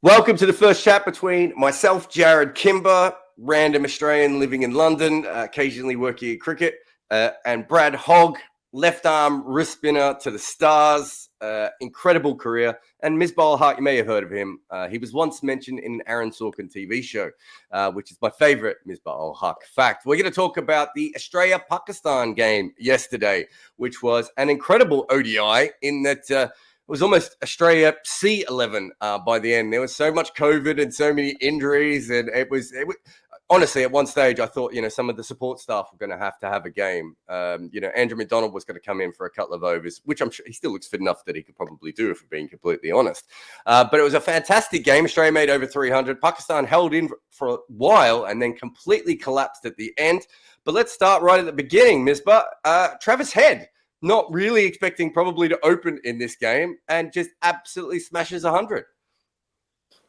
Welcome to the first chat between myself, Jarrod, Kimber, random Australian living in London, occasionally working at cricket, and Brad Hogg, left arm wrist spinner to the stars, incredible career. And Misbah, you may have heard of him. He was once mentioned in an Aaron Sorkin TV show, which is my favorite Misbah Haq fact. We're going to talk about the Australia-Pakistan game yesterday, which was an incredible ODI in that it was almost Australia C11 by the end. There was so much COVID and so many injuries, and it was honestly, at one stage, I thought, some of the support staff were going to have a game. Andrew McDonald was going to come in for a couple of overs, which I'm sure he still looks fit enough that he could probably do, if we're being completely honest. But it was a fantastic game. Australia made over 300. Pakistan held in for a while and then completely collapsed at the end. But let's start right at the beginning, Misbah. Travis Head, not really expecting probably to open in this game, and just absolutely smashes 100.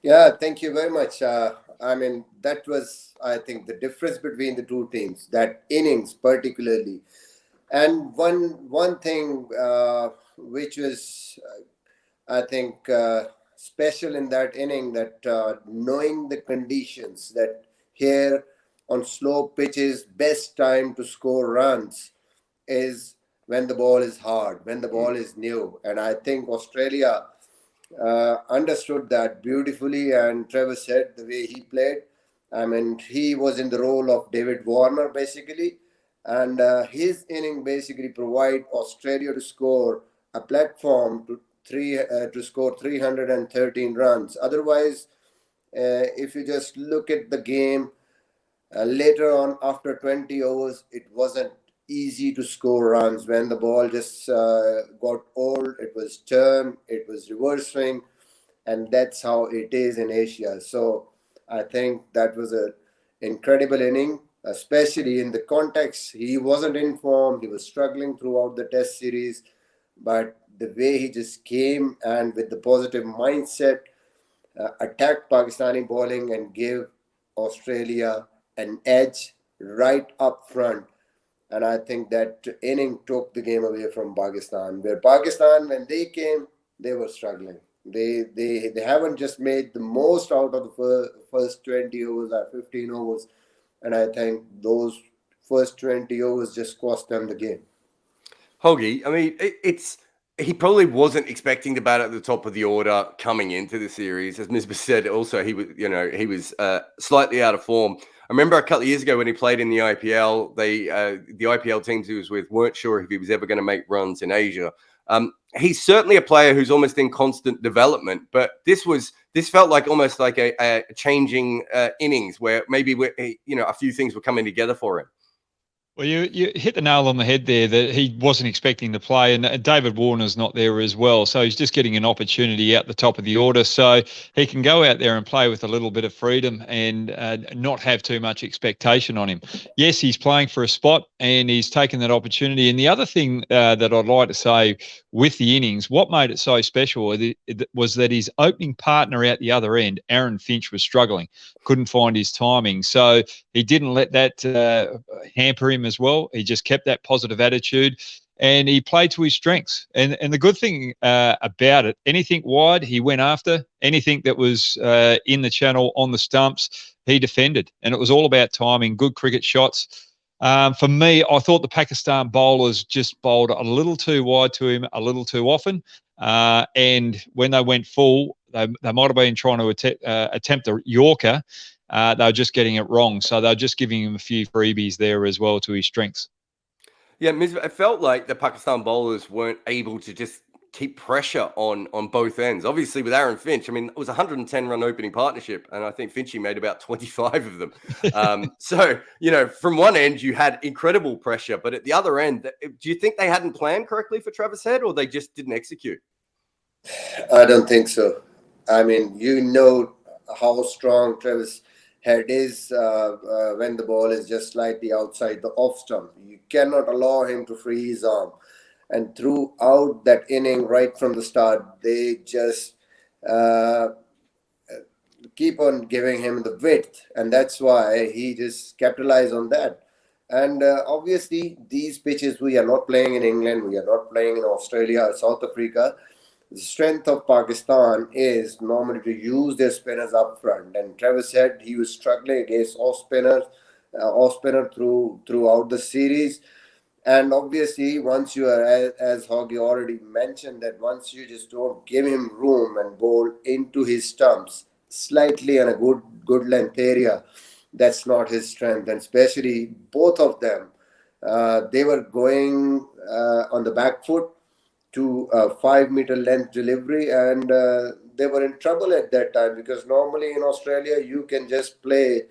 Yeah, thank you very much. That was, I think, the difference between the two teams, that innings particularly. And one thing which was, I think, special in that inning, that knowing the conditions, that here on slow pitches, best time to score runs is when the ball is hard, when the ball is new. And I think Australia understood that beautifully, and Travis Head, the way he played, he was in the role of David Warner basically, and his inning basically provide Australia to score a platform to score 313 runs. Otherwise, if you just look at the game later on after 20 overs, it wasn't easy to score runs. When the ball just got old, it was turn, it was reverse swing, and that's how it is in Asia. So I think that was an incredible inning, especially in the context. He wasn't in form, he was struggling throughout the test series, but the way he just came and with the positive mindset attacked Pakistani bowling and gave Australia an edge right up front. And I think that inning took the game away from Pakistan. Where Pakistan, when they came, they were struggling. They haven't just made the most out of the first 20 overs or 15 overs. And I think those first 20 overs just cost them the game. Hoggy, he probably wasn't expecting to bat at the top of the order coming into the series. As Misbah said, also he was slightly out of form. I remember a couple of years ago when he played in the IPL, the IPL teams he was with weren't sure if he was ever going to make runs in Asia. He's certainly a player who's almost in constant development, but this felt like almost like a changing innings where maybe a few things were coming together for him. Well, you hit the nail on the head there that he wasn't expecting to play, and David Warner's not there as well. So he's just getting an opportunity out the top of the order. So he can go out there and play with a little bit of freedom and not have too much expectation on him. Yes, he's playing for a spot and he's taken that opportunity. And the other thing that I'd like to say with the innings, what made it so special was that his opening partner out the other end, Aaron Finch, was struggling, couldn't find his timing. So he didn't let that hamper him as well. He just kept that positive attitude and he played to his strengths. And the good thing about it, anything wide, he went after. Anything that was in the channel on the stumps, he defended. And it was all about timing, good cricket shots. For me, I thought the Pakistan bowlers just bowled a little too wide to him a little too often. And when they went full, they might have been trying to attempt a Yorker. They were just getting it wrong. So they're just giving him a few freebies there as well to his strengths. Yeah, it felt like the Pakistan bowlers weren't able to just keep pressure on both ends. Obviously, with Aaron Finch, it was a 110-run opening partnership, and I think Finchy made about 25 of them. So, from one end, you had incredible pressure, but at the other end, do you think they hadn't planned correctly for Travis Head, or they just didn't execute? I don't think so. How strong Travis Head is when the ball is just slightly outside the off stump. You cannot allow him to free his arm. And throughout that inning, right from the start, they just keep on giving him the width. And that's why he just capitalized on that. And obviously, these pitches, we are not playing in England. We are not playing in Australia or South Africa. the strength of Pakistan is normally to use their spinners up front. And Travis said he was struggling against off spinner throughout the series. And obviously, once you are, as Hoggy already mentioned, that once you just don't give him room and bowl into his stumps slightly on a good length area, that's not his strength. And especially both of them, they were going on the back foot to a 5 meter length delivery, and they were in trouble at that time because normally in Australia you can just play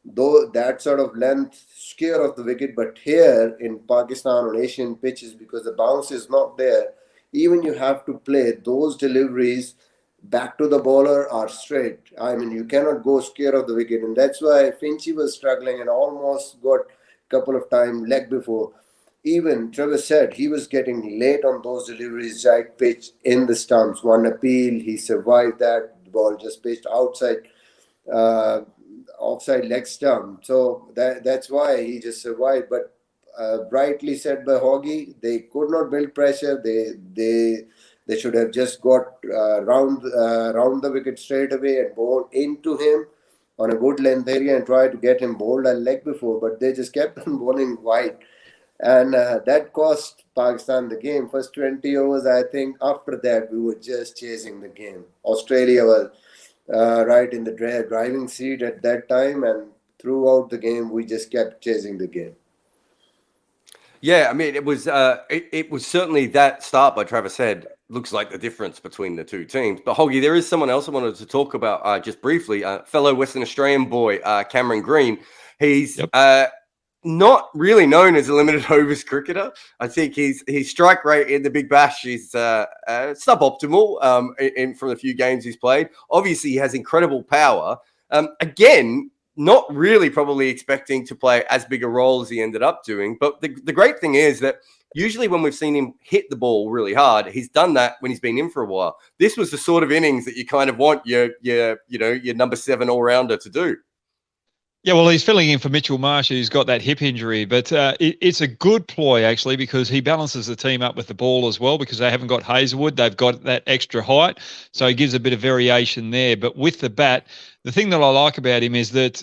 though that sort of length scare of the wicket, but here in Pakistan on Asian pitches, because the bounce is not there, even you have to play those deliveries back to the bowler are straight. I mean, you cannot go scare of the wicket, and that's why Finchy was struggling and almost got a couple of times leg before. Even Trevor said he was getting late on those deliveries, right pitch in the stumps. One appeal, he survived that. The ball just pitched outside, uh, offside leg stump. So that's why he just survived. But rightly said by Hoggy, they could not build pressure. They should have just got round the wicket straight away and bowled into him on a good length area and try to get him bowled a leg before. But they just kept on bowling wide. And that cost Pakistan the game. First 20 overs, I think. After that, we were just chasing the game. Australia was right in the driving seat at that time, and throughout the game, we just kept chasing the game. Yeah, I mean, it was certainly that start by Travis Head looks like the difference between the two teams. But Hoggy, there is someone else I wanted to talk about just briefly. Fellow Western Australian boy, Cameron Green. He's not really known as a limited overs cricketer. I think his strike rate in the Big Bash is suboptimal from the few games he's played. Obviously, he has incredible power. Again, not really probably expecting to play as big a role as he ended up doing. But the great thing is that usually when we've seen him hit the ball really hard, he's done that when he's been in for a while. This was the sort of innings that you kind of want your number 7 all-rounder to do. Yeah, well, he's filling in for Mitchell Marsh, who's got that hip injury. But it's a good ploy, actually, because he balances the team up with the ball as well, because they haven't got Hazelwood. They've got that extra height. So he gives a bit of variation there. But with the bat, the thing that I like about him is that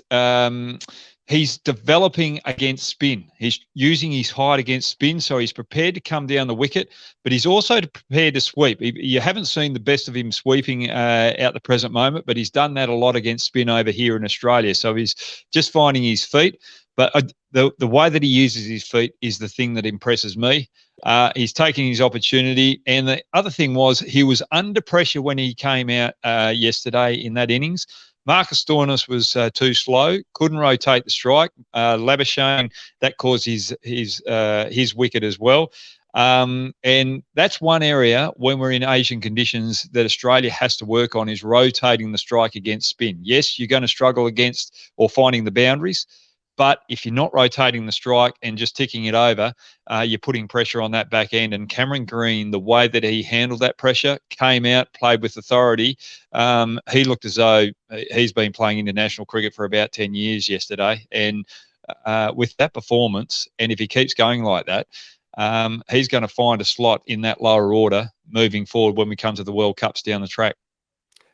he's developing against spin. He's using his height against spin, so he's prepared to come down the wicket, but he's also prepared to sweep. You haven't seen the best of him sweeping at the present moment, but he's done that a lot against spin over here in Australia. So he's just finding his feet. But the way that he uses his feet is the thing that impresses me. He's taking his opportunity. And the other thing was he was under pressure when he came out yesterday in that innings. Marcus Stoinis was too slow, couldn't rotate the strike. Labuschagne, that caused his wicket as well. And that's one area when we're in Asian conditions that Australia has to work on is rotating the strike against spin. Yes, you're going to struggle against or finding the boundaries, but if you're not rotating the strike and just ticking it over, you're putting pressure on that back end. And Cameron Green, the way that he handled that pressure, came out, played with authority. He looked as though he's been playing international cricket for about 10 years yesterday. And with that performance, and if he keeps going like that, he's going to find a slot in that lower order moving forward when we come to the World Cups down the track.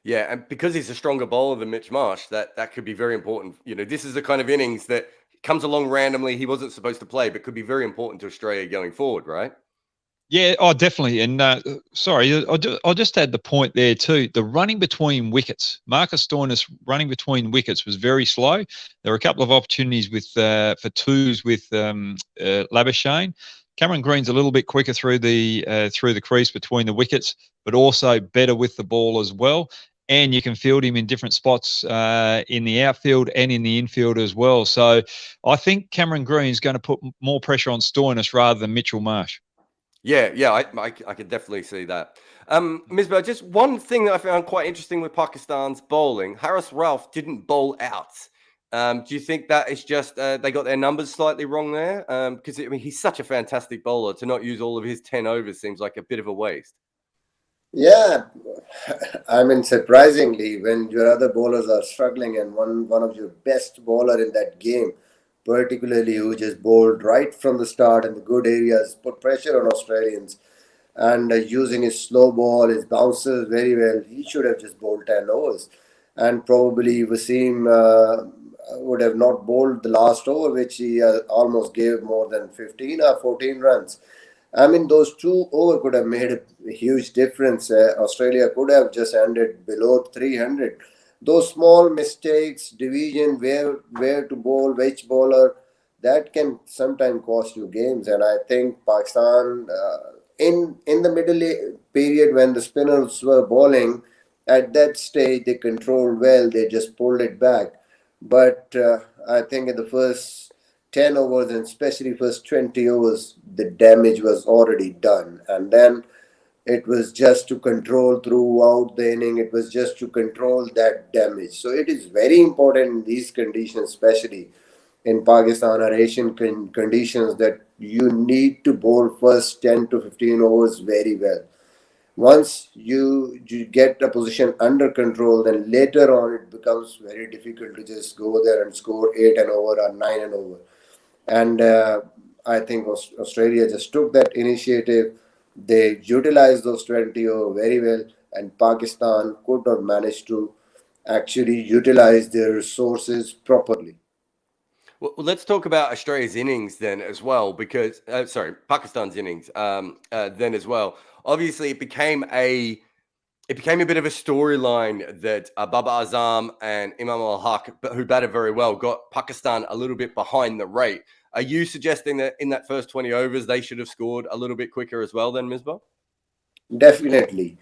Yeah, and because he's a stronger bowler than Mitch Marsh, that could be very important. This is the kind of innings that comes along randomly. He wasn't supposed to play, but could be very important to Australia going forward, right? Yeah, definitely. And sorry, I'll just add the point there too. The running between wickets, Marcus Stoinis running between wickets was very slow. There were a couple of opportunities for twos with Labuschagne. Cameron Green's a little bit quicker through the crease between the wickets, but also better with the ball as well. And you can field him in different spots in the outfield and in the infield as well. So I think Cameron Green's going to put more pressure on Stoinis rather than Mitchell Marsh. Yeah, I could definitely see that. Misbah, just one thing that I found quite interesting with Pakistan's bowling, Haris Rauf didn't bowl out. Do you think that is just they got their numbers slightly wrong there? Because he's such a fantastic bowler. To not use all of his 10 overs seems like a bit of a waste. Yeah, I mean, surprisingly, when your other bowlers are struggling and one of your best bowler in that game, particularly who just bowled right from the start in the good areas, put pressure on Australians. and using his slow ball, his bounces very well. He should have just bowled 10 overs. And probably Wasim would have not bowled the last over, which he almost gave more than 15 or 14 runs. I mean, those 2 overs could have made a huge difference. Australia could have just ended below 300. Those small mistakes, division, where to bowl, which bowler, that can sometimes cost you games. And I think Pakistan, in the period when the spinners were bowling, at that stage they controlled well. They just pulled it back. But I think in the first 10 overs and especially first 20 overs, the damage was already done. And then it was just to control throughout the inning. It was just to control that damage. So it is very important in these conditions, especially in Pakistan or Asian conditions, that you need to bowl first 10 to 15 overs very well. Once you get a position under control, then later on it becomes very difficult to just go there and score 8 and over or 9 and over. And I think Australia just took that initiative. They utilized those 20 over very well, and Pakistan could not manage to actually utilize their resources properly. Well, let's talk about Australia's innings then as well, because sorry, Pakistan's innings then as well. Obviously, it became a bit of a storyline that Baba Azam and Imam Al Haq, who batted very well, got Pakistan a little bit behind the rate. Are you suggesting that in that first 20 overs they should have scored a little bit quicker as well then, Misbah? Definitely.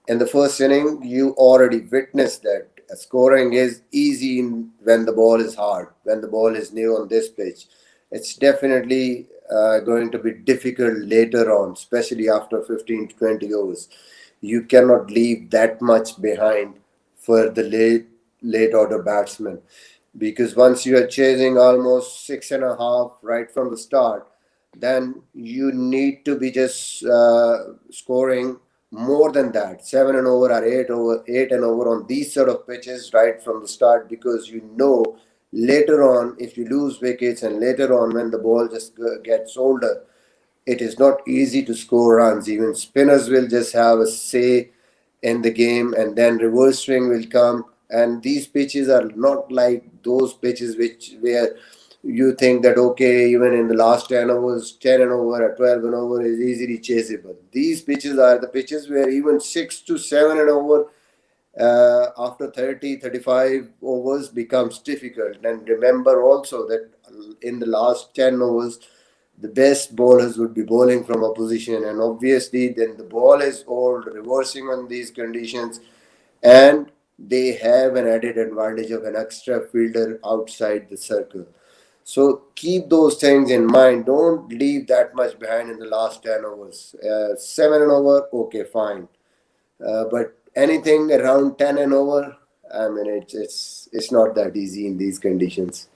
In the first inning, you already witnessed that scoring is easy when the ball is hard, when the ball is new on this pitch. It's definitely going to be difficult later on, especially after 15 to 20 overs. You cannot leave that much behind for the late order batsman, because once you are chasing almost 6.5 right from the start, then you need to be just scoring more than that, 7 and over or 8 and over on these sort of pitches right from the start, because you know later on if you lose wickets and later on when the ball just gets older, it is not easy to score runs. Even spinners will just have a say in the game, and then reverse swing will come. And these pitches are not like those pitches where you think that okay, even in the last 10 overs, 10 and over or 12 and over is easily chaseable. These pitches are the pitches where even 6 to 7 and over after 30, 35 overs becomes difficult. And remember also that in the last 10 overs, the best bowlers would be bowling from opposition, and obviously then the ball is old, reversing on these conditions, and they have an added advantage of an extra fielder outside the circle. So keep those things in mind. Don't leave that much behind in the last 10 overs. 7 and over, okay, fine. But anything around 10 and over, I mean, it's not that easy in these conditions.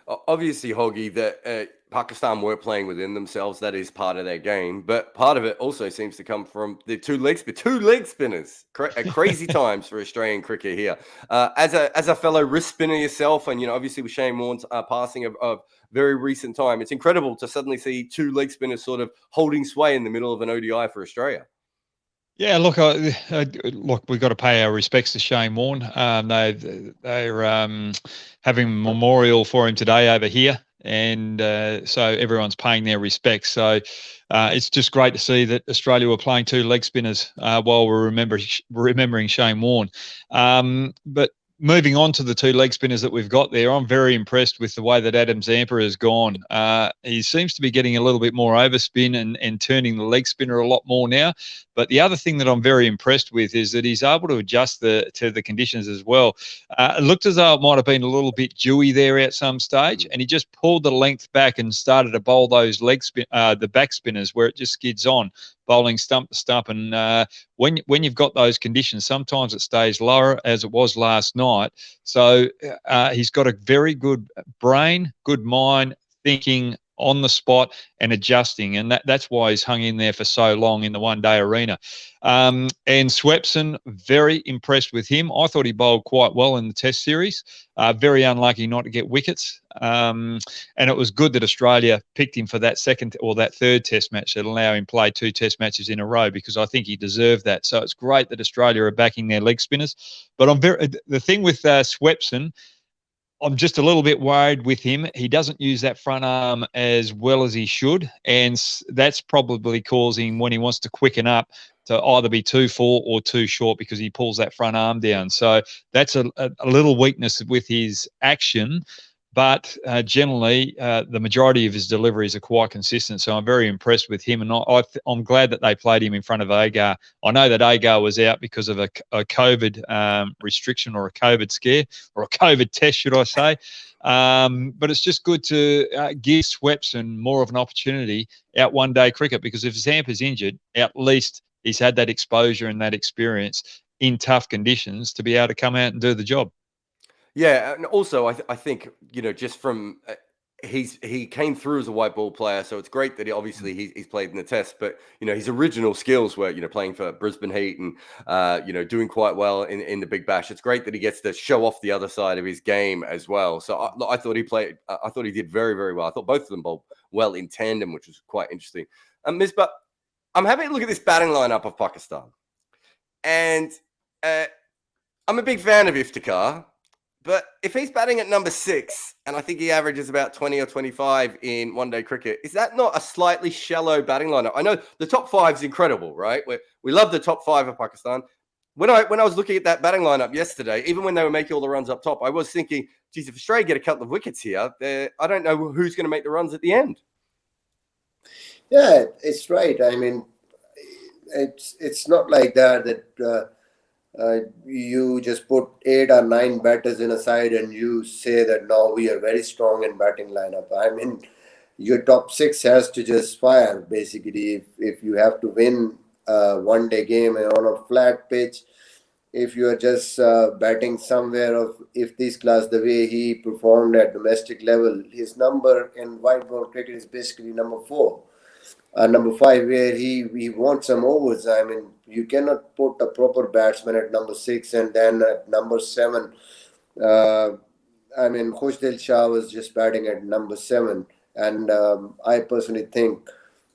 Obviously, Hoggy, that Pakistan weren't playing within themselves. That is part of their game. But part of it also seems to come from the two leg spinners. Crazy times for Australian cricket here. As a fellow wrist spinner yourself, and obviously with Shane Warne's passing of very recent time, it's incredible to suddenly see two leg spinners sort of holding sway in the middle of an ODI for Australia. Yeah, look, we've got to pay our respects to Shane Warne. They're having a memorial for him today over here, and so everyone's paying their respects. So it's just great to see that Australia were playing two leg spinners while we're remembering Shane Warne. But moving on to the two leg spinners that we've got there, I'm very impressed with the way that Adam Zampa has gone. He seems to be getting a little bit more overspin and turning the leg spinner a lot more now. But the other thing that I'm very impressed with is that he's able to adjust to the conditions as well. It looked as though it might have been a little bit dewy there at some stage, and he just pulled the length back and started to bowl those the back spinners where it just skids on, bowling stump to stump. And when you've got those conditions, sometimes it stays lower, as it was last night. So he's got a very good brain, good mind, thinking, on the spot and adjusting, and that's why he's hung in there for so long in the one-day arena. And Swepson, very impressed with him. I thought he bowled quite well in the Test series. Very unlucky not to get wickets. And it was good that Australia picked him for that second or that third Test match that allow him play 2 Test matches in a row, because I think he deserved that. So it's great that Australia are backing their leg spinners. But the thing with Swepson, I'm just a little bit worried with him. He doesn't use that front arm as well as he should, and that's probably causing, when he wants to quicken up, to either be too full or too short, because he pulls that front arm down. So that's a little weakness with his action. But generally, the majority of his deliveries are quite consistent. So I'm very impressed with him. And I'm glad that they played him in front of Agar. I know that Agar was out because of a COVID restriction, or a COVID scare, or a COVID test, should I say. But it's just good to give Swepson more of an opportunity out one-day cricket, because if Zampa's injured, at least he's had that exposure and that experience in tough conditions to be able to come out and do the job. Yeah, and also I think, just from he came through as a white ball player, so it's great that he's played in the Test, but his original skills were playing for Brisbane Heat and doing quite well in the Big Bash. It's great that he gets to show off the other side of his game as well. So I thought he did very, very well. I thought both of them bowled well in tandem, which was quite interesting. Misbah, I'm happy to look at this batting lineup of Pakistan, and I'm a big fan of Iftikhar. But if he's batting at number 6, and I think he averages about 20 or 25 in one-day cricket, is that not a slightly shallow batting lineup? I know the top 5 is incredible, right? We love the top 5 of Pakistan. When I was looking at that batting lineup yesterday, even when they were making all the runs up top, I was thinking, geez, if Australia get a couple of wickets here, I don't know who's going to make the runs at the end. Yeah, it's right. I mean, it's not like that you just put 8 or 9 batters in a side and you say that now we are very strong in batting lineup. I mean, your top 6 has to just fire, basically. If you have to win a one-day game on a flat pitch, if you are just batting somewhere of if this class, the way he performed at domestic level, his number in white ball cricket is basically number 4. Number 5, where he wants some overs. I mean, you cannot put a proper batsman at number 6 and then at number 7. I mean, Khushdil Shah was just batting at number 7. And I personally think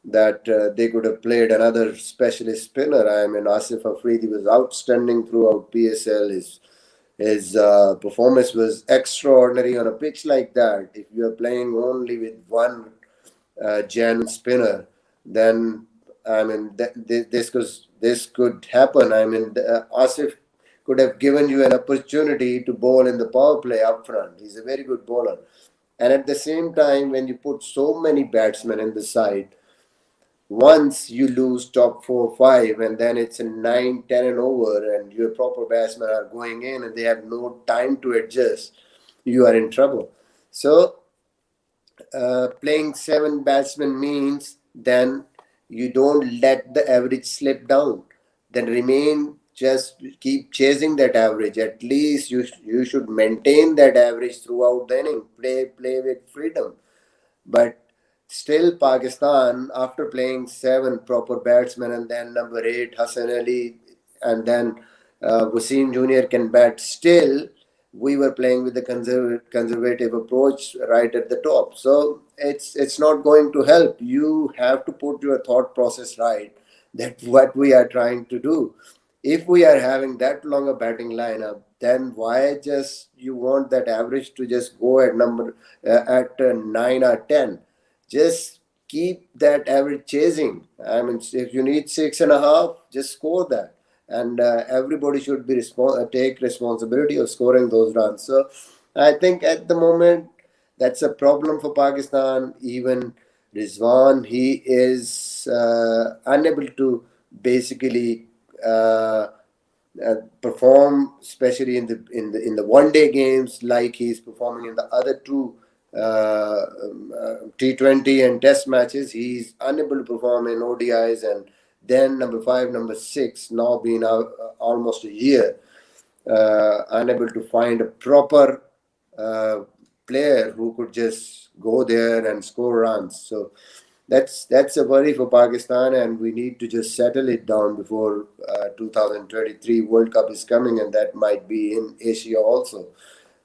that they could have played another specialist spinner. I mean, Asif Afridi was outstanding throughout PSL. His performance was extraordinary on a pitch like that. If you are playing only with one genuine spinner, then I mean this could happen. I mean, Asif could have given you an opportunity to bowl in the power play up front. He's a very good bowler, and at the same time, when you put so many batsmen in the side, once you lose top 4, 5, and then it's a 9, 10 and over, and your proper batsmen are going in and they have no time to adjust, you are in trouble. So playing 7 batsmen means then you don't let the average slip down. Then just keep chasing that average. At least you should maintain that average throughout the inning. Play with freedom. But still, Pakistan, after playing 7 proper batsmen and then number 8 Hassan Ali and then Wasim Jr. can bat, still we were playing with the conservative approach right at the top. So it's not going to help. You have to put your thought process right. That's what we are trying to do. If we are having that long a batting lineup, then why just you want that average to just go at 9 or 10? Just keep that average chasing. I mean, if you need 6.5, just score that. And everybody should be take responsibility of scoring those runs. So I think at the moment that's a problem for Pakistan. Even Rizwan, he is unable to basically perform, especially in the one-day games, like he's performing in the other 2 T20 and Test matches. He's unable to perform in ODIs, and then number 5, number 6, now been out almost a year, unable to find a proper player who could just go there and score runs. So that's a worry for Pakistan, and we need to just settle it down before 2023 World Cup is coming, and that might be in Asia also.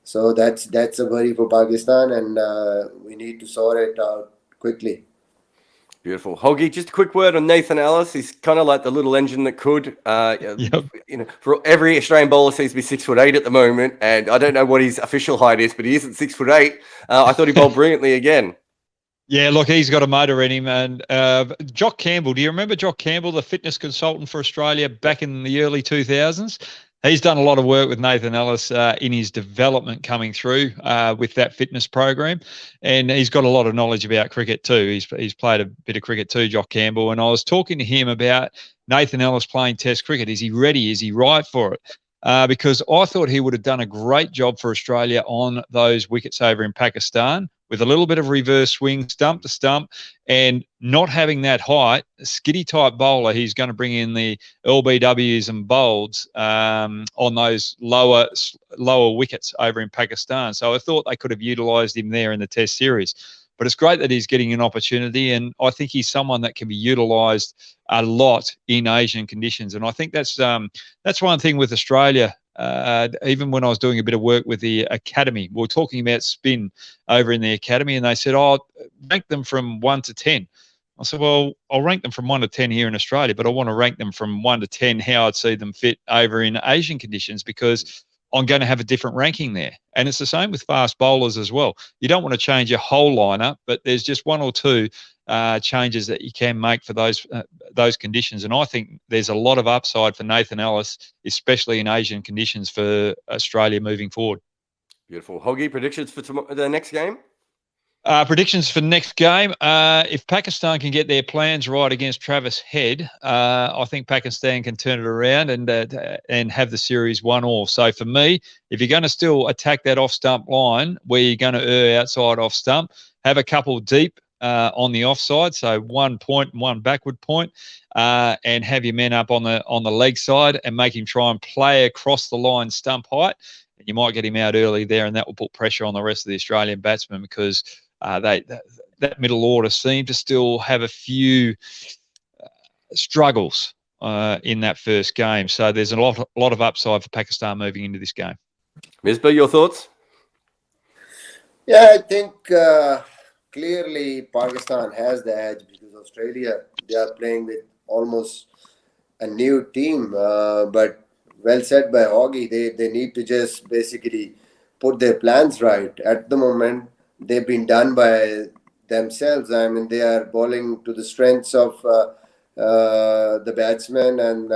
So that's a worry for Pakistan, and we need to sort it out quickly. Beautiful. Hoggy, just a quick word on Nathan Ellis. He's kind of like the little engine that could. Yep. You know, for every Australian bowler seems to be 6'8" at the moment, and I don't know what his official height is, but he isn't 6'8". I thought he bowled brilliantly again. Yeah, look, he's got a motor in him. And Jock Campbell, do you remember Jock Campbell, the fitness consultant for Australia back in the early 2000s? He's done a lot of work with Nathan Ellis in his development coming through with that fitness program. And he's got a lot of knowledge about cricket too. He's played a bit of cricket too, Jock Campbell. And I was talking to him about Nathan Ellis playing Test cricket. Is he ready? Is he right for it? Because I thought he would have done a great job for Australia on those wickets over in Pakistan with a little bit of reverse swing, stump to stump, and not having that height, skitty type bowler. He's going to bring in the LBWs and bolds on those lower wickets over in Pakistan. So I thought they could have utilised him there in the Test series. But it's great that he's getting an opportunity, and I think he's someone that can be utilised a lot in Asian conditions. And I think that's one thing with Australia. Even when I was doing a bit of work with the academy, we were talking about spin over in the academy, and they said, "Oh, rank them from 1 to 10." I said, "Well, I'll rank them from 1 to 10 here in Australia, but I want to rank them from 1 to 10 how I'd see them fit over in Asian conditions, because I'm going to have a different ranking there." And it's the same with fast bowlers as well. You don't want to change your whole lineup, but there's just one or two changes that you can make for those conditions. And I think there's a lot of upside for Nathan Ellis, especially in Asian conditions for Australia moving forward. Beautiful. Hoggy, predictions for the next game? Predictions for next game. If Pakistan can get their plans right against Travis Head, I think Pakistan can turn it around and have the series 1-1. So for me, if you're going to still attack that off-stump line where you're going to err outside off-stump, have a couple deep on the offside, so 1 point and 1 backward point, and have your men up on the leg side and make him try and play across the line stump height. And you might get him out early there, and that will put pressure on the rest of the Australian batsmen, because that middle order seem to still have a few struggles in that first game. So there's a lot of upside for Pakistan moving into this game. Misbah, your thoughts? Yeah, I think clearly Pakistan has the edge, because Australia, they are playing with almost a new team. But well said by Hoggy, they need to just basically put their plans right. At the moment, they've been done by themselves. I mean, they are bowling to the strengths of the batsmen, and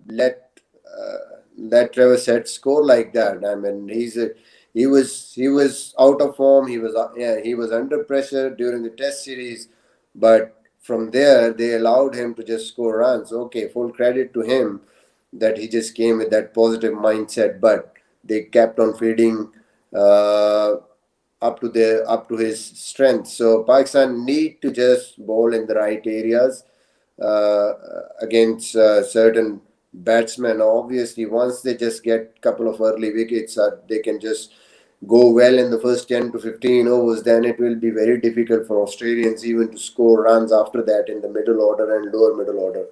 let Travis Head score like that. I mean, he was out of form. He was under pressure during the Test series, but from there they allowed him to just score runs. Okay, full credit to him that he just came with that positive mindset, but they kept on feeding up to his strength. So Pakistan need to just bowl in the right areas against certain batsmen. Obviously, once they just get a couple of early wickets, they can just go well in the first 10 to 15 overs. Then it will be very difficult for Australians even to score runs after that in the middle order and lower middle order.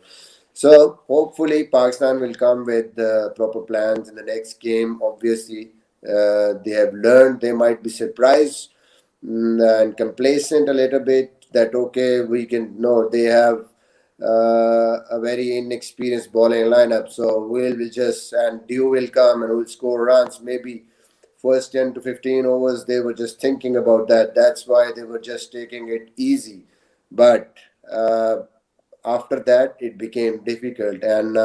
So hopefully Pakistan will come with proper plans in the next game. Obviously, they have learned. They might be surprised and complacent a little bit that, okay, they have a very inexperienced bowling lineup. So and Dew will come and will score runs. Maybe first 10 to 15 overs, they were just thinking about that. That's why they were just taking it easy. But after that, it became difficult. And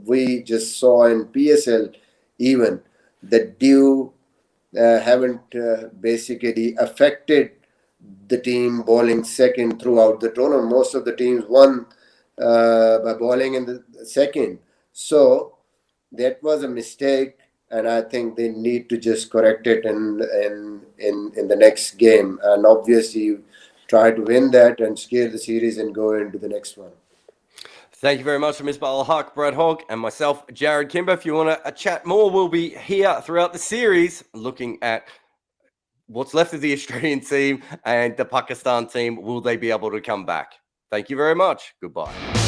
we just saw in PSL even that Dew haven't basically affected the team bowling second throughout the tournament. Most of the teams won by bowling in the second. So that was a mistake, and I think they need to just correct it in the next game, and obviously try to win that and scare the series and go into the next one. Thank you very much for Misbah al-Haq, Brad Hogg, and myself, Jarrod Kimber. If you want to chat more, we'll be here throughout the series looking at what's left of the Australian team and the Pakistan team, will they be able to come back? Thank you very much. Goodbye.